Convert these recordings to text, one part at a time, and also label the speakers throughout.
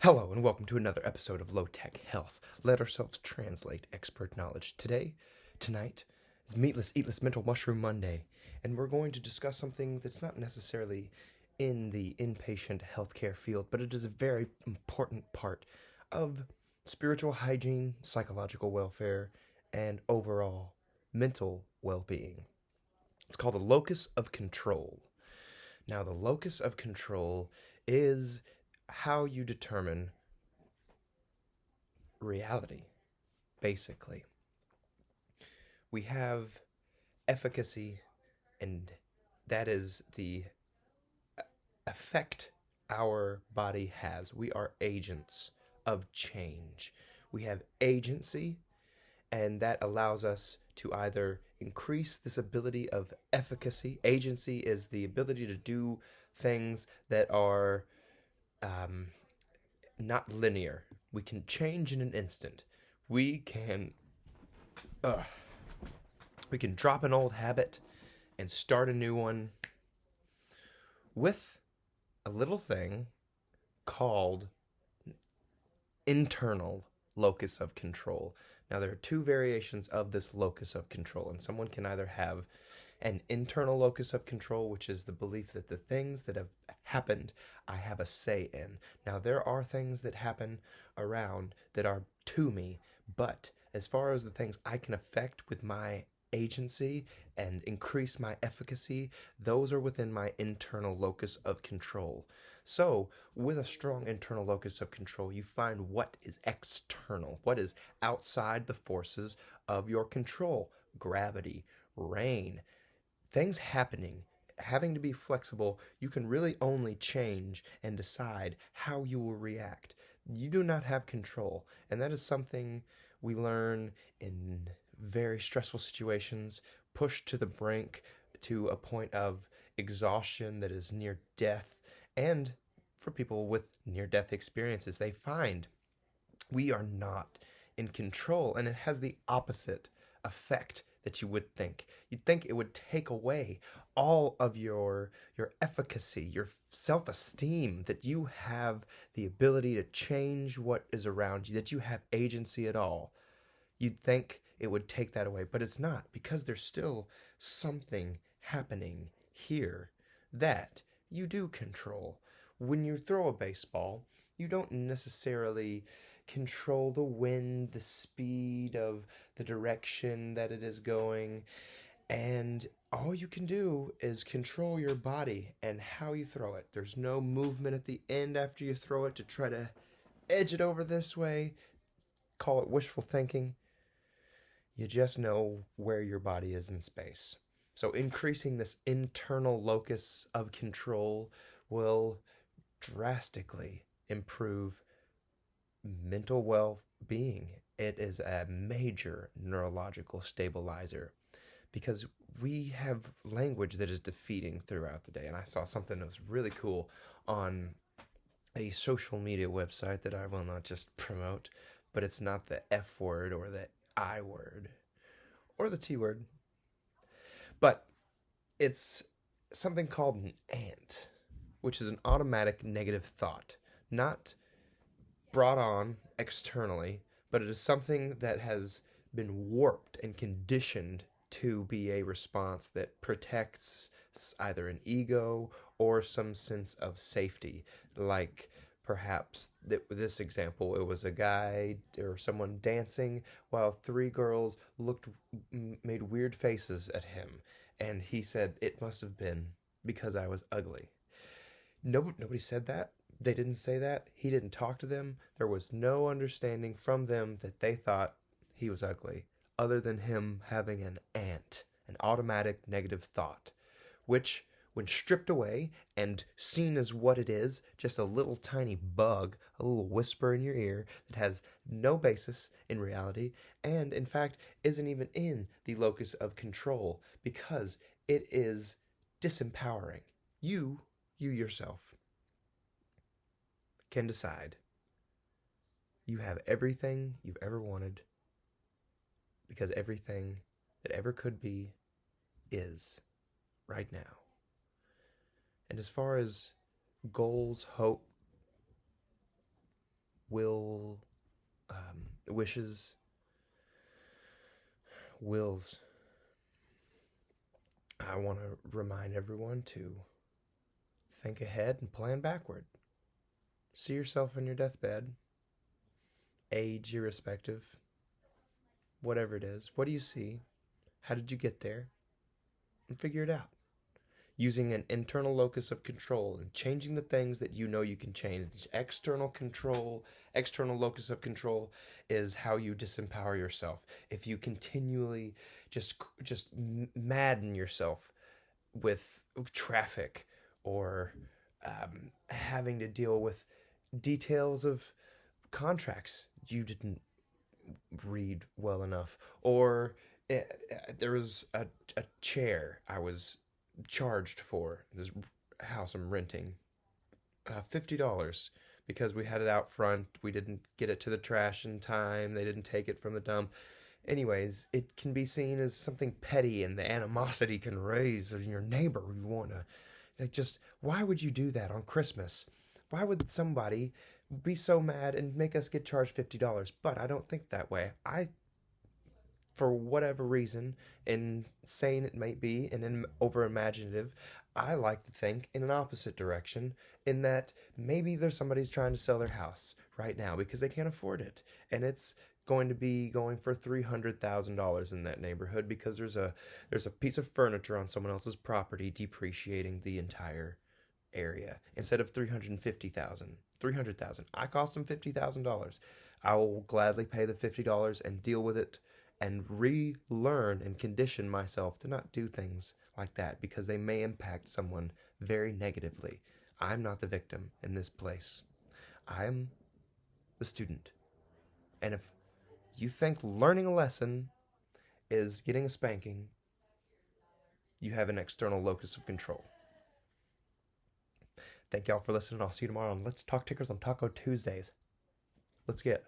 Speaker 1: Hello and welcome to another episode of Low Tech Health. Let ourselves translate expert knowledge. Tonight, is Meatless, Eatless Mental Mushroom Monday, and we're going to discuss something that's not necessarily in the inpatient healthcare field, but it is a very important part of spiritual hygiene, psychological welfare, and overall mental well-being. It's called a locus of control. Now, the locus of control is how you determine reality, basically. We have efficacy, and that is the effect our body has. We are agents of change. We have agency, and that allows us to either increase this ability of efficacy. Agency is the ability to do things that are not linear. We can change in an instant. We can uh, we can drop an old habit and start a new one with a little thing called internal locus of control. Now, there are two variations of this locus of control, and someone can either have an internal locus of control, which is the belief that the things that have happened, I have a say in. Now, there are things that happen around that are to me, but as far as the things I can affect with my agency and increase my efficacy, those are within my internal locus of control. So, with a strong internal locus of control, you find what is external, what is outside the forces of your control. Gravity, rain, things happening, having to be flexible. You can really only change and decide how you will react. You do not have control, and that is something we learn in very stressful situations, pushed to the brink to a point of exhaustion that is near death. And for people with near death experiences, they find we are not in control, and it has the opposite effect that you would think. You'd think it would take away all of your efficacy, your self-esteem, that you have the ability to change what is around you, that you have agency at all. You'd think it would take that away, but it's not, because there's still something happening here that you do control. When you throw a baseball, you don't necessarily control the wind, the speed of the direction that it is going, and all you can do is control your body and how you throw it. There's no movement at the end after you throw it to try to edge it over this way. Call it wishful thinking. You just know where your body is in space. So increasing this internal locus of control will drastically improve mental well-being. It is a major neurological stabilizer, because we have language that is defeating throughout the day. And I saw something that was really cool on a social media website that I will not just promote, but it's not the F word or the I word or the T word, but it's something called an ant, which is an automatic negative thought, not brought on externally, but it is something that has been warped and conditioned to be a response that protects either an ego or some sense of safety. Like perhaps this example, it was a guy or someone dancing while three girls made weird faces at him, and he said it must have been because I was ugly. Nobody said that. They didn't say that. He didn't talk to them. There was no understanding from them that they thought he was ugly, other than him having an automatic negative thought, which, when stripped away and seen as what it is, just a little tiny bug, a little whisper in your ear that has no basis in reality, and in fact isn't even in the locus of control, because it is disempowering. You yourself can decide. You have everything you've ever wanted, because everything that ever could be is right now. And as far as goals, hope, will, wishes, wills. I want to remind everyone to think ahead and plan backward. See yourself on your deathbed, age irrespective, whatever it is. What do you see? How did you get there? And figure it out. Using an internal locus of control and changing the things that you know you can change. External control, external locus of control is how you disempower yourself. If you continually just madden yourself with traffic or having to deal with details of contracts you didn't read well enough, or there was a chair I was charged for this house I'm renting, $50 because we had it out front. We didn't get it to the trash in time. They didn't take it from the dump. Anyways, it can be seen as something petty, and the animosity can raise in your neighbor. You want to, like, just why would you do that on Christmas? Why would somebody be so mad and make us get charged $50? But I don't think that way. For whatever reason, insane it might be, and over imaginative, I like to think in an opposite direction, in that maybe there's somebody's trying to sell their house right now because they can't afford it, and it's going to be going for $300,000 in that neighborhood because there's a piece of furniture on someone else's property depreciating the entire area. Instead of 350,000, 300,000, I cost them $50,000. I will gladly pay the $50 and deal with it and relearn and condition myself to not do things like that because they may impact someone very negatively. I'm not the victim in this place. I'm the student. And if you think learning a lesson is getting a spanking, you have an external locus of control. Thank y'all for listening. I'll see you tomorrow on Let's Talk Tickers on Taco Tuesdays. Let's get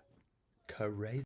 Speaker 1: crazy.